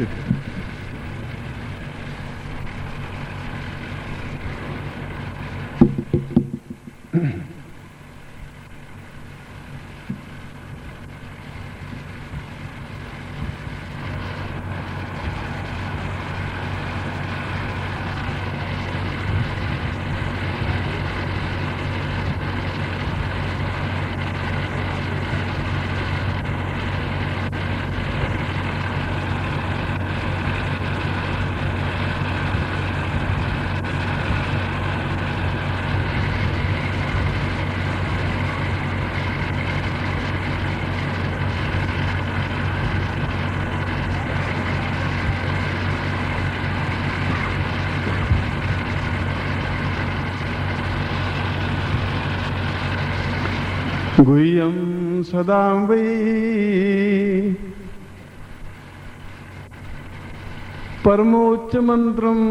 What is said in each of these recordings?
उपस्थित हैं। गुह्यं सदा वै परमोच्च मंत्रं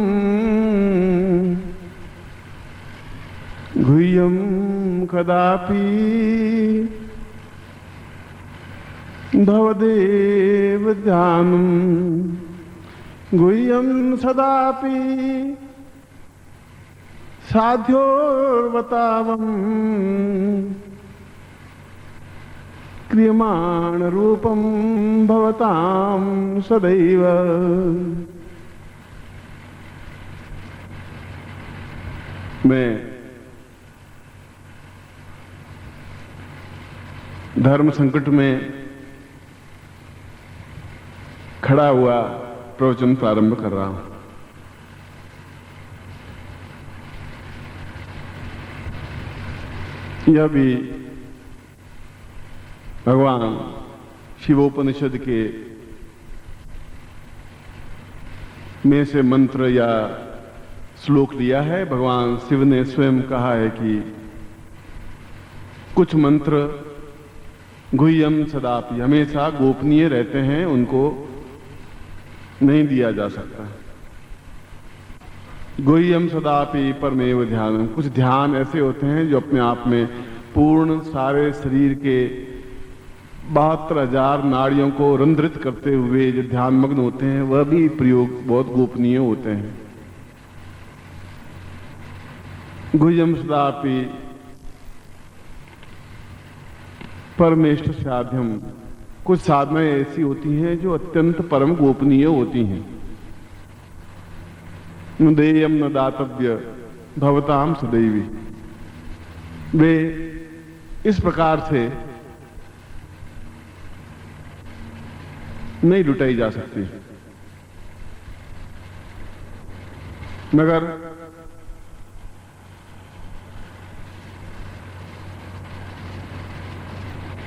गुह्यं कदापि भवदेव ध्यानं गुह्यं सदापि साध्योर्वतावम् क्रियमाण रूपं भवतां सदैव। मैं धर्म संकट में खड़ा हुआ प्रवचन प्रारंभ कर रहा हूं। यह भी भगवान शिवोपनिषद के में से मंत्र या श्लोक लिया है। भगवान शिव ने स्वयं कहा है कि कुछ मंत्र गुह्यम सदापि हमेशा गोपनीय रहते हैं, उनको नहीं दिया जा सकता। गुह्यम सदापि परमेव ध्यानम, कुछ ध्यान ऐसे होते हैं जो अपने आप में पूर्ण सारे शरीर के 72,000 नाड़ियों को रंध्रित करते हुए जो ध्यान मग्न होते हैं, वह भी प्रयोग बहुत गोपनीय होते हैं। गुह्यम सदापि परमेष्ठ साध्यम, कुछ साधनाएं ऐसी होती हैं जो अत्यंत परम गोपनीय होती हैं। न देयम न दातव्य भवताम सदैवी, वे इस प्रकार से नहीं लुटाई जा सकती, मगर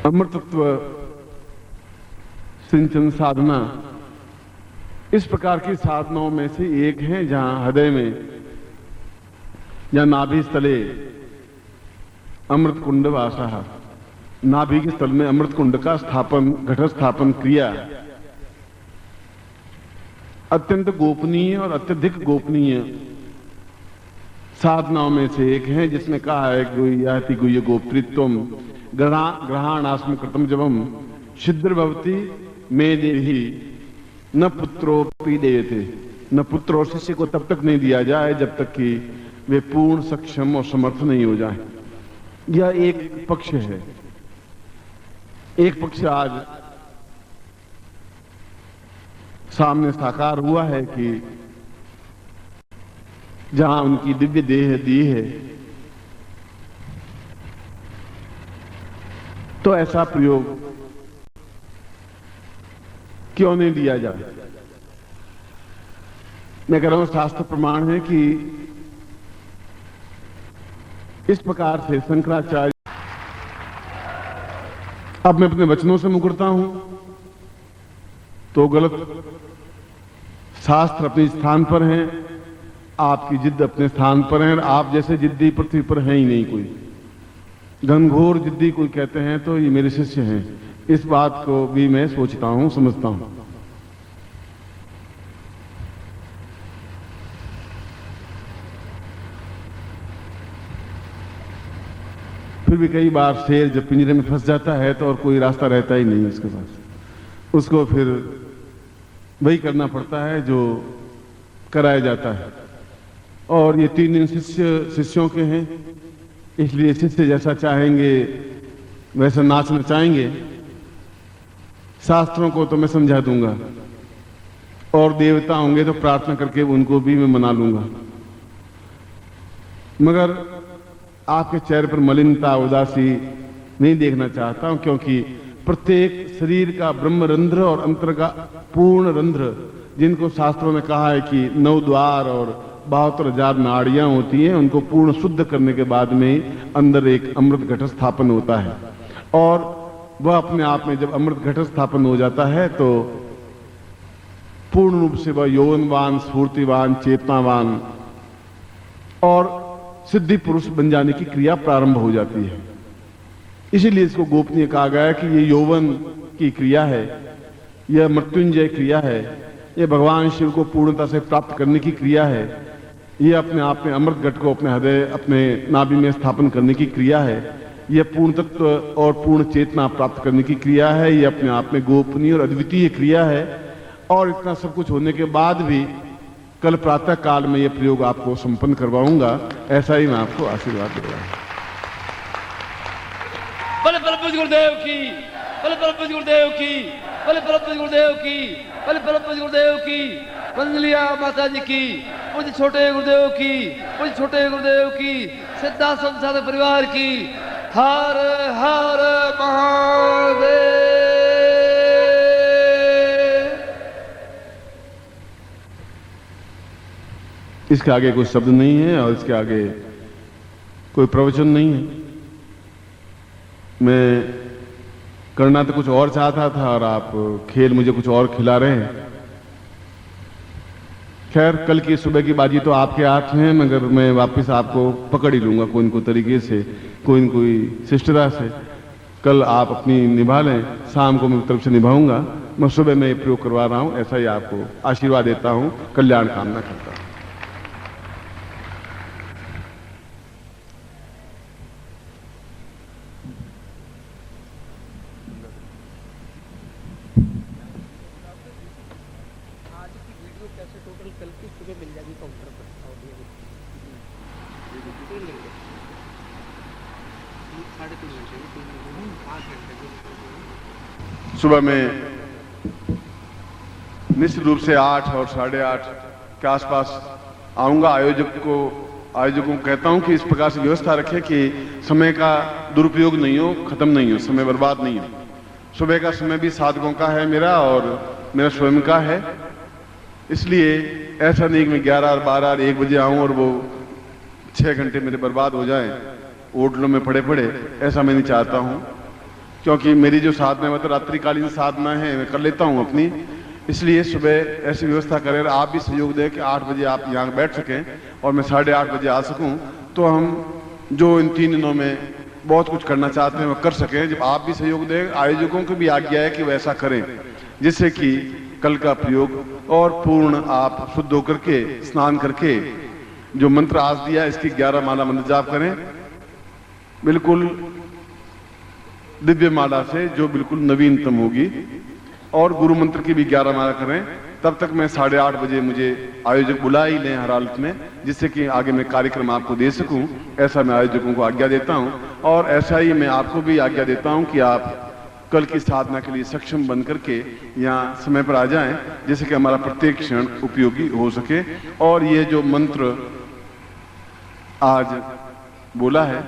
अमृतत्व सिंचन साधना इस प्रकार की साधनाओं में से एक है, जहां हृदय में या नाभि स्थले अमृत कुंड वासः, नाभि के स्थल में अमृत कुंड का स्थापन, घट स्थापन क्रिया अत्यंत गोपनीय और अत्यधिक गोपनीय साधनाओं में से एक है, जिसने कहा है गुह्याति गुह्य गोप्तृत्वम ग्रहणास्म कृतम जबम छिद्र भवति मे देहि न पुत्रोपि देयते। न पुत्र और शिष्य को तब तक नहीं दिया जाए जब तक कि वे पूर्ण सक्षम और समर्थ नहीं हो जाए। यह एक पक्ष है। एक पक्ष आज सामने साकार हुआ है कि जहां उनकी दिव्य देह दी है, तो ऐसा प्रयोग क्यों नहीं दिया जाए। मैं कह रहा हूं शास्त्र प्रमाण है कि इस प्रकार से शंकराचार्य, अब मैं अपने वचनों से मुकरता हूं तो गलत, शास्त्र अपने स्थान पर हैं, आपकी जिद्द अपने स्थान पर है। आप जैसे जिद्दी पृथ्वी पर है ही नहीं कोई। घनघोर जिद्दी कोई कहते हैं तो ये मेरे शिष्य हैं। इस बात को भी मैं सोचता हूं, समझता हूं। फिर भी कई बार शेर जब पिंजरे में फंस जाता है तो और कोई रास्ता रहता ही नहीं उसके पास, उसको फिर वही करना पड़ता है जो कराया जाता है। और ये 3 दिन शिष्यों के हैं, इसलिए शिष्य जैसा चाहेंगे वैसा नाचना चाहेंगे। शास्त्रों को तो मैं समझा दूंगा, और देवता होंगे तो प्रार्थना करके उनको भी मैं मना लूंगा, मगर आपके चेहरे पर मलिनता, उदासी नहीं देखना चाहता हूं, क्योंकि प्रत्येक शरीर का ब्रह्म रंध्र और अंतर का पूर्ण रंध्र, जिनको शास्त्रों में कहा है कि 9 द्वार और 72,000 नाड़ियां होती हैं, उनको पूर्ण शुद्ध करने के बाद में अंदर एक अमृत घट स्थापन होता है। और वह अपने आप में जब अमृत घट स्थापन हो जाता है तो पूर्ण रूप से वह यौवनवान, स्फूर्तिवान, चेतनावान और सिद्धि पुरुष बन जाने की क्रिया प्रारंभ हो जाती है। इसीलिए इसको गोपनीय कहा गया है कि ये यौवन की क्रिया है, यह मृत्युंजय क्रिया है, यह भगवान शिव को पूर्णता से प्राप्त करने की क्रिया है, यह अपने आप में अमृत घट को अपने हृदय, अपने नाभि में स्थापन करने की क्रिया है, यह पूर्ण तत्व और पूर्ण चेतना प्राप्त करने की क्रिया है, यह अपने आप में गोपनीय और अद्वितीय क्रिया है। और इतना सब कुछ होने के बाद भी कल प्रातः काल में यह प्रयोग आपको संपन्न करवाऊंगा, ऐसा ही मैं आपको आशीर्वाद दे रहा हूं। बल पूज्य गुरुदेव की, बल पूज्य गुरुदेव की, बल पूज्य गुरुदेव की, बल पूज्य गुरुदेव की, वंदलिया माता जी की, पूज्य छोटे गुरुदेव की, पूज्य छोटे गुरुदेव की, सिद्धाश्रम साधक परिवार की। हर हर महादेव। इसके आगे कोई शब्द नहीं है और इसके आगे कोई प्रवचन नहीं है। मैं करना तो कुछ और चाहता था और आप खेल मुझे कुछ और खिला रहे हैं। खैर, कल की सुबह की बाजी तो आपके हाथ में है, मगर मैं वापस आपको पकड़ ही लूंगा कोई न कोई तरीके से, कोई न कोई शिष्टता से। कल आप अपनी निभा लें, शाम को मेरी तरफ से निभाऊंगा। मैं सुबह में ये प्रयोग करवा रहा हूं, ऐसा ही आपको आशीर्वाद देता हूं, कल्याण कामना करता हूं। सुबह में निश्चित रूप से 8 और 8:30 के आसपास आऊंगा। आयोजकों को कहता हूं कि इस प्रकार से व्यवस्था रखें कि समय का दुरुपयोग नहीं हो, खत्म नहीं हो, समय बर्बाद नहीं हो। सुबह का समय भी साधकों का है मेरा और मेरा स्वयं का है, इसलिए ऐसा नहीं कि मैं 11 और 12 और 1 बजे आऊं और वो 6 घंटे मेरे बर्बाद हो जाएं होटलों में पड़े, ऐसा मैं नहीं चाहता हूं। क्योंकि मेरी जो साधना है वो तो रात्रिकालीन साधना है, मैं कर लेता हूं अपनी, इसलिए सुबह ऐसी व्यवस्था करें। आप भी सहयोग दें कि 8 बजे आप यहाँ बैठ सकें और मैं 8:30 बजे आ सकूं, तो हम जो इन 3 दिनों में बहुत कुछ करना चाहते हैं वो कर सकें। जब आप भी सहयोग दें, आयोजकों को भी आज्ञा है कि वैसा करें, जिससे कि कल का प्रयोग और पूर्ण आप शुद्ध होकर के स्नान करके जो मंत्र आज दिया इसकी 11 माला मंत्र जाप करें, बिल्कुल दिव्य माला से जो बिल्कुल नवीनतम होगी, और गुरु मंत्र की भी 11 माला करें। तब तक मैं 8:30 बजे मुझे आयोजक बुला ही लें हर हालत में, जिससे कि आगे मैं कार्यक्रम आपको दे सकूं। ऐसा मैं आयोजकों को आज्ञा देता हूं, और ऐसा ही मैं आपको भी आज्ञा देता हूं कि आप कल की साधना के लिए सक्षम बन करके यहाँ समय पर आ जाएं, जिससे कि हमारा प्रत्येक क्षण उपयोगी हो सके। और ये जो मंत्र आज बोला है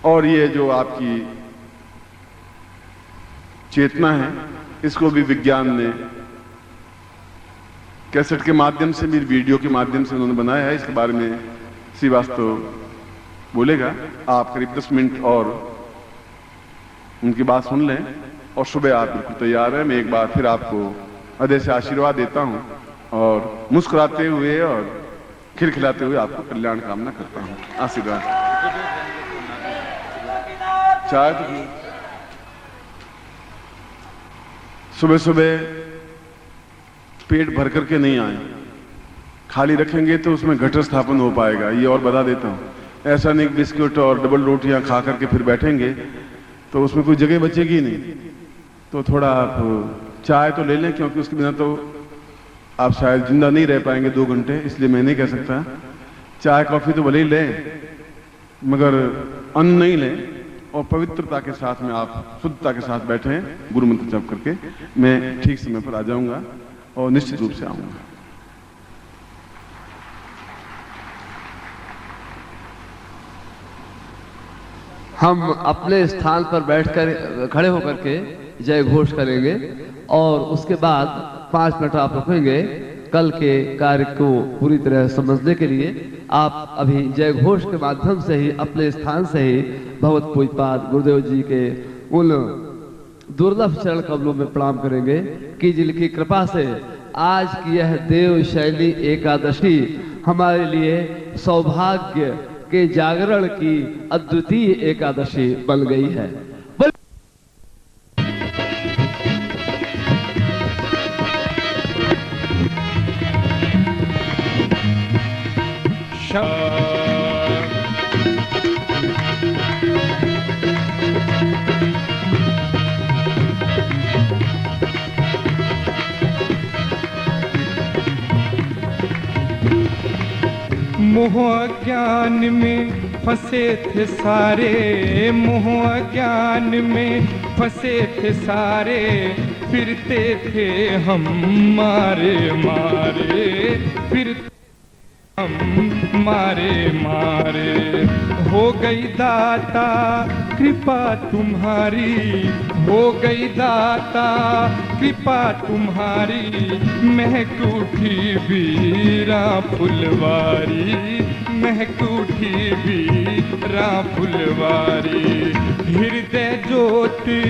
और ये जो आपकी चेतना है, इसको भी विज्ञान ने कैसेट के माध्यम से भी, वीडियो के माध्यम से उन्होंने बनाया है। इसके बारे में श्रीवास्तव बोलेगा। आप करीब 10 मिनट और उनकी बात सुन लें और सुबह आप बिल्कुल तैयार हैं। मैं एक बार फिर आपको हृदय से आशीर्वाद देता हूं और मुस्कुराते हुए और खिलखिलाते हुए आपको कल्याण कामना करता हूं। आशीर्वाद चाय तो सुबह सुबह पेट भर करके नहीं आए, खाली रखेंगे तो उसमें घट स्थापन हो पाएगा, ये और बता देता हूं। ऐसा नहीं बिस्कुट और डबल रोटियां खा करके फिर बैठेंगे तो उसमें कोई जगह बचेगी नहीं। तो थोड़ा आप चाय तो ले लें, क्योंकि उसके बिना तो आप शायद जिंदा नहीं रह पाएंगे 2 घंटे, इसलिए मैं नहीं कह सकता। चाय कॉफी तो भले ही लें, मगर अन्न नहीं लें, और पवित्रता के साथ में आप शुद्धता के साथ बैठे गुरु मंत्र जप करके। मैं ठीक समय पर आ जाऊंगा और निश्चित रूप से आऊंगा। हम अपने स्थान पर बैठकर खड़े होकर के जय घोष करेंगे और उसके बाद 5 मिनट आप रुकेंगे कल के कार्य को पूरी तरह समझने के लिए। आप अभी जय घोष के माध्यम से ही अपने स्थान से ही भगवत पूज्यपाद गुरुदेव जी के उन दुर्लभ चरण कमलों में प्रणाम करेंगे कि जिनकी कृपा से आज की यह देव शैली एकादशी हमारे लिए सौभाग्य के जागरण की अद्वितीय एकादशी बन गई है। मोह अज्ञान में फंसे थे सारे, मोह अज्ञान में फंसे थे सारे, फिरते थे हम मारे मारे, फिरते हम मारे मारे। हो गई दाता कृपा तुम्हारी, हो गई दाता कृपा तुम्हारी, महक उठी वीरा फुलवारी, महक उठी वीरा फुलवारी। हृदय ज्योति